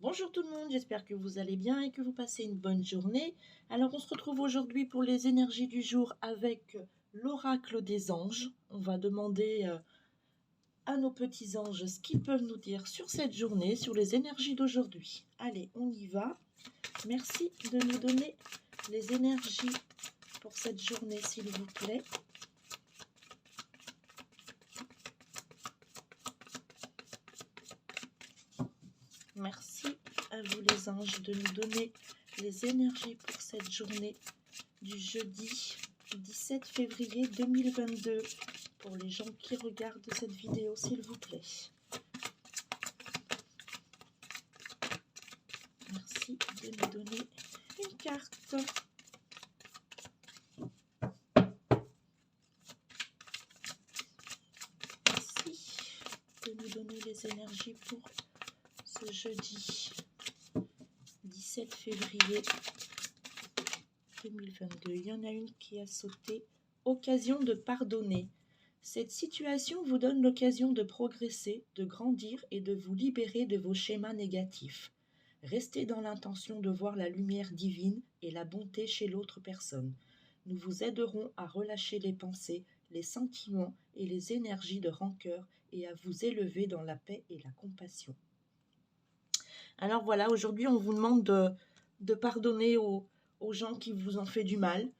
Bonjour tout le monde, j'espère que vous allez bien et que vous passez une bonne journée. Alors on se retrouve aujourd'hui pour les énergies du jour avec l'oracle des anges. On va demander à nos petits anges ce qu'ils peuvent nous dire sur cette journée, sur les énergies d'aujourd'hui. Allez, on y va. Merci de nous donner les énergies pour cette journée, s'il vous plaît. Merci à vous les anges de nous donner les énergies pour cette journée du jeudi 17 février 2022 pour les gens qui regardent cette vidéo, s'il vous plaît. Merci de nous donner une carte. Merci de nous donner les énergies pour ce jeudi 17 février 2022. Il y en a une qui a sauté. Occasion de pardonner. Cette situation vous donne l'occasion de progresser, de grandir et de vous libérer de vos schémas négatifs. Restez dans l'intention de voir la lumière divine et la bonté chez l'autre personne. Nous vous aiderons à relâcher les pensées, les sentiments et les énergies de rancœur et à vous élever dans la paix et la compassion. Alors voilà, aujourd'hui on vous demande de pardonner aux gens qui vous ont fait du mal.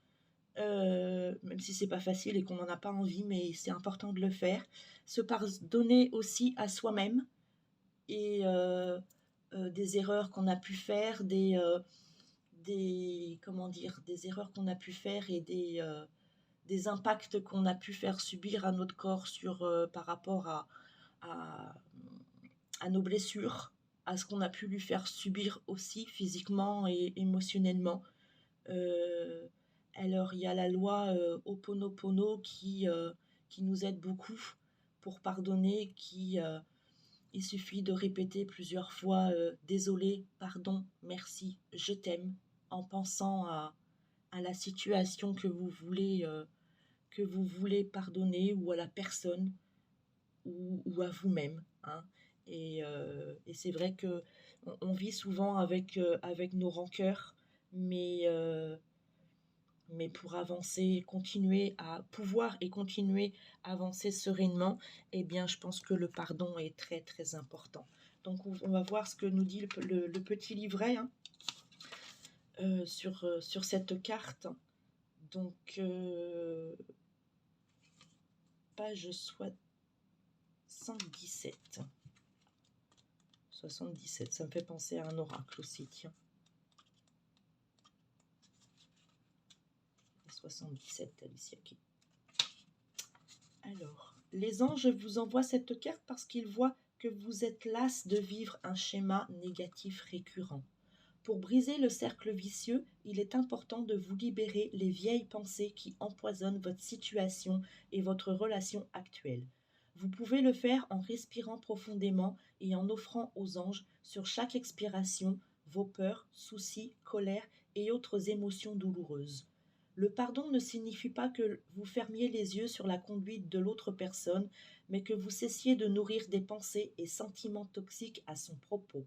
Même si c'est pas facile et qu'on n'en a pas envie, mais c'est important de le faire. Se pardonner aussi à soi-même et des erreurs qu'on a pu faire, des erreurs qu'on a pu faire et des impacts qu'on a pu faire subir à notre corps par rapport à, à nos blessures, à ce qu'on a pu lui faire subir aussi physiquement et émotionnellement. Alors, il y a la loi Ho'oponopono qui nous aide beaucoup pour pardonner, il suffit de répéter plusieurs fois désolé, pardon, merci, je t'aime, en pensant à la situation que vous voulez pardonner, ou à la personne, ou à vous-même. Hein. Et c'est vrai que on vit souvent avec nos rancœurs, mais pour avancer, continuer à pouvoir et continuer à avancer sereinement, eh bien, je pense que le pardon est très, très important. Donc, on va voir ce que nous dit le petit livret hein, sur cette carte. Donc, page 77. 77, ça me fait penser à un oracle aussi, tiens. 77, Alicia Key. Alors, les anges vous envoient cette carte parce qu'ils voient que vous êtes las de vivre un schéma négatif récurrent. Pour briser le cercle vicieux, il est important de vous libérer les vieilles pensées qui empoisonnent votre situation et votre relation actuelle. Vous pouvez le faire en respirant profondément et en offrant aux anges, sur chaque expiration, vos peurs, soucis, colères et autres émotions douloureuses. Le pardon ne signifie pas que vous fermiez les yeux sur la conduite de l'autre personne, mais que vous cessiez de nourrir des pensées et sentiments toxiques à son propos.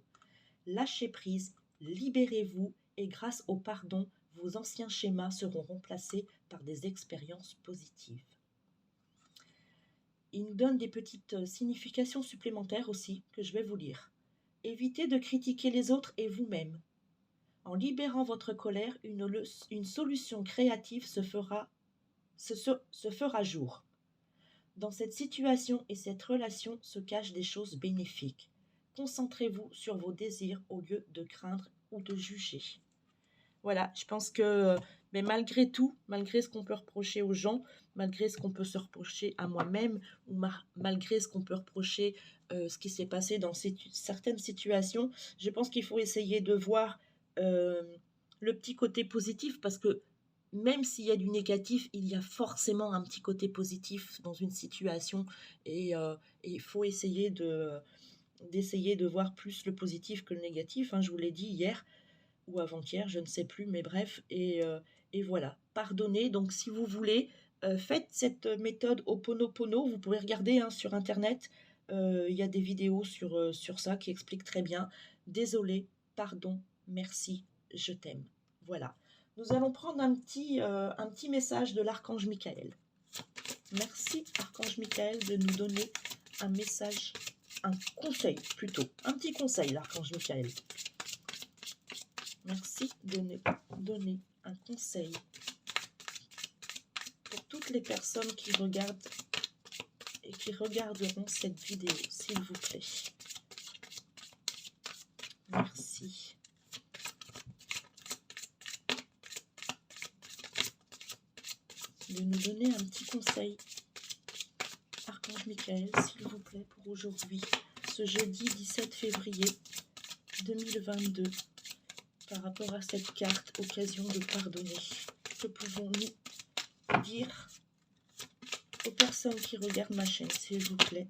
Lâchez prise, libérez-vous et grâce au pardon, vos anciens schémas seront remplacés par des expériences positives. Il nous donne des petites significations supplémentaires aussi que je vais vous lire. Évitez de critiquer les autres et vous-même. En libérant votre colère, une solution créative se fera jour. Dans cette situation et cette relation se cachent des choses bénéfiques. Concentrez-vous sur vos désirs au lieu de craindre ou de juger. Voilà, je pense que mais malgré tout, malgré ce qu'on peut reprocher aux gens, malgré ce qu'on peut se reprocher à moi-même, ou malgré ce qu'on peut reprocher ce qui s'est passé dans certaines situations, je pense qu'il faut essayer de voir le petit côté positif, parce que même s'il y a du négatif, il y a forcément un petit côté positif dans une situation, et il faut essayer d'essayer de voir plus le positif que le négatif. Hein, je vous l'ai dit hier ou avant-hier, je ne sais plus, mais bref, et voilà, pardonnez. Donc si vous voulez, faites cette méthode Ho'oponopono, vous pouvez regarder hein, sur internet, il y a des vidéos sur ça qui expliquent très bien. désolé, pardon, merci, je t'aime. Voilà. Nous allons prendre un petit message de l'archange Michael. Merci, archange Michael, de nous donner un message, un conseil plutôt. Un petit conseil, l'archange Michael. Merci de nous donner un conseil pour toutes les personnes qui regardent et qui regarderont cette vidéo, s'il vous plaît. Merci. De nous donner un petit conseil, archange Michael, s'il vous plaît, pour aujourd'hui, ce jeudi 17 février 2022, par rapport à cette carte, occasion de pardonner. Que pouvons-nous dire aux personnes qui regardent ma chaîne, s'il vous plaît?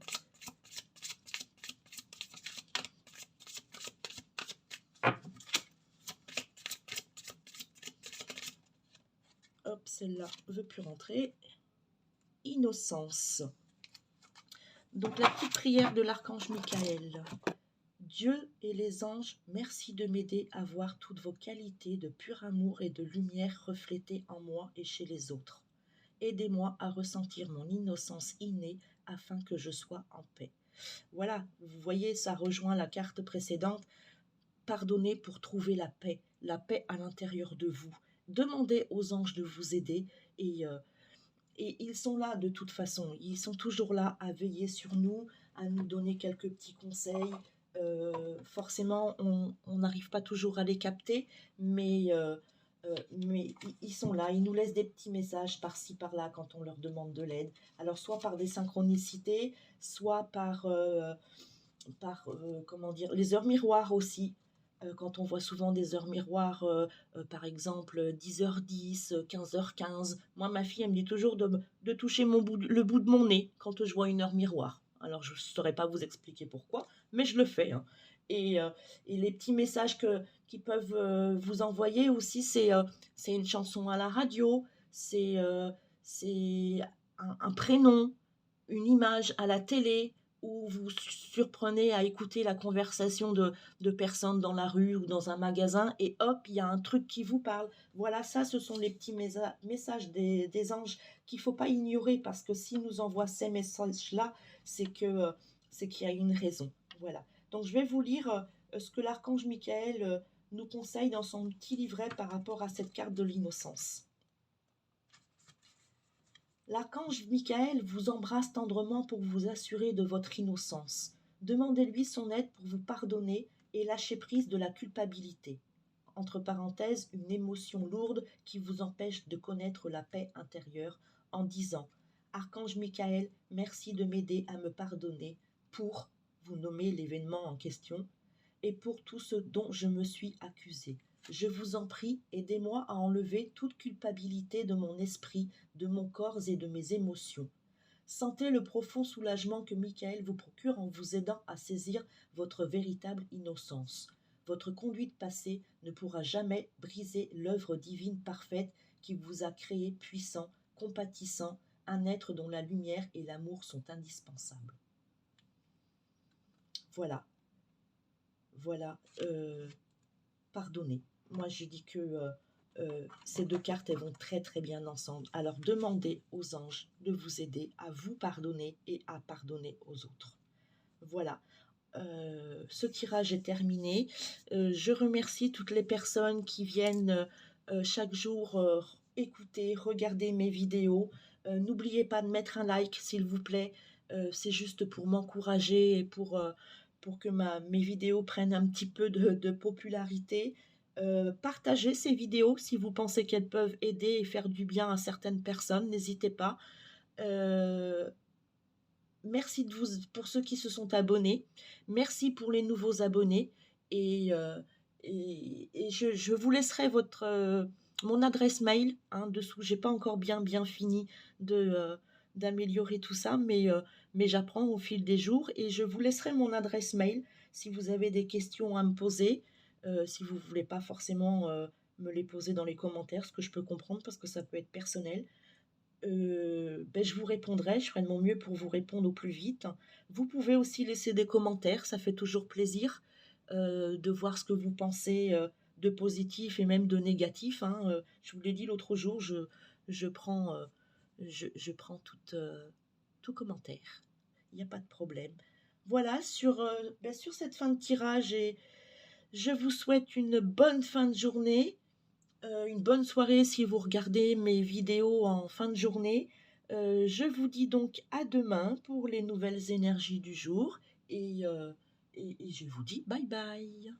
Hop, celle-là ne veut plus rentrer. Innocence. Donc la petite prière de l'archange Michael. Dieu et les anges, merci de m'aider à voir toutes vos qualités de pur amour et de lumière reflétées en moi et chez les autres. Aidez-moi à ressentir mon innocence innée afin que je sois en paix. Voilà, vous voyez, ça rejoint la carte précédente. Pardonnez pour trouver la paix à l'intérieur de vous. Demandez aux anges de vous aider et ils sont là de toute façon. Ils sont toujours là à veiller sur nous, à nous donner quelques petits conseils. Forcément, on n'arrive pas toujours à les capter, mais ils sont là. Ils nous laissent des petits messages par-ci, par-là quand on leur demande de l'aide. Alors, soit par des synchronicités, soit comment dire, les heures miroirs aussi. Quand on voit souvent des heures miroirs, par exemple 10h10, 15h15, moi ma fille elle me dit toujours de toucher le bout de mon nez quand je vois une heure miroir. Alors je ne saurais pas vous expliquer pourquoi, mais je le fais. Hein. Et les petits messages qu'ils peuvent vous envoyer aussi, c'est une chanson à la radio, c'est un prénom, une image à la télé, où vous surprenez à écouter la conversation de personnes dans la rue ou dans un magasin et hop, il y a un truc qui vous parle. Voilà, ça, ce sont les petits messages des anges qu'il ne faut pas ignorer parce que s'ils nous envoient ces messages-là, c'est qu'il y a une raison. Voilà. Donc, je vais vous lire ce que l'archange Michael nous conseille dans son petit livret par rapport à cette carte de l'innocence. L'archange Michael vous embrasse tendrement pour vous assurer de votre innocence. Demandez-lui son aide pour vous pardonner et lâcher prise de la culpabilité. Entre parenthèses, une émotion lourde qui vous empêche de connaître la paix intérieure en disant « Archange Michael, merci de m'aider à me pardonner pour, vous nommez l'événement en question, et pour tout ce dont je me suis accusé. Je vous en prie, aidez-moi à enlever toute culpabilité de mon esprit, de mon corps et de mes émotions. Sentez le profond soulagement que Michael vous procure en vous aidant à saisir votre véritable innocence. Votre conduite passée ne pourra jamais briser l'œuvre divine parfaite qui vous a créé puissant, compatissant, un être dont la lumière et l'amour sont indispensables. » Voilà. Voilà. Pardonnez. Moi, je dis que ces deux cartes, elles vont très très bien ensemble. Alors, demandez aux anges de vous aider à vous pardonner et à pardonner aux autres. Voilà. Ce tirage est terminé. Je remercie toutes les personnes qui viennent chaque jour écouter, regarder mes vidéos. N'oubliez pas de mettre un like, s'il vous plaît. C'est juste pour m'encourager et pour que mes vidéos prennent un petit peu de popularité. Partagez ces vidéos si vous pensez qu'elles peuvent aider et faire du bien à certaines personnes. N'hésitez pas. Merci pour ceux qui se sont abonnés. Merci pour les nouveaux abonnés. Et je vous laisserai mon adresse mail dessous. Je n'ai pas encore bien fini d'améliorer tout ça, mais j'apprends au fil des jours. Et je vous laisserai mon adresse mail si vous avez des questions à me poser. Si vous ne voulez pas forcément me les poser dans les commentaires, ce que je peux comprendre parce que ça peut être personnel. Je vous répondrai, je ferai de mon mieux pour vous répondre au plus vite. Vous pouvez aussi laisser des commentaires, ça fait toujours plaisir. de voir ce que vous pensez de positif et même de négatif, hein. Je vous l'ai dit l'autre jour, je prends, je prends tout commentaire. Il n'y a pas de problème. Voilà, sur cette fin de tirage, et je vous souhaite une bonne fin de journée, une bonne soirée si vous regardez mes vidéos en fin de journée. Je vous dis donc à demain pour les nouvelles énergies du jour et je vous dis bye bye.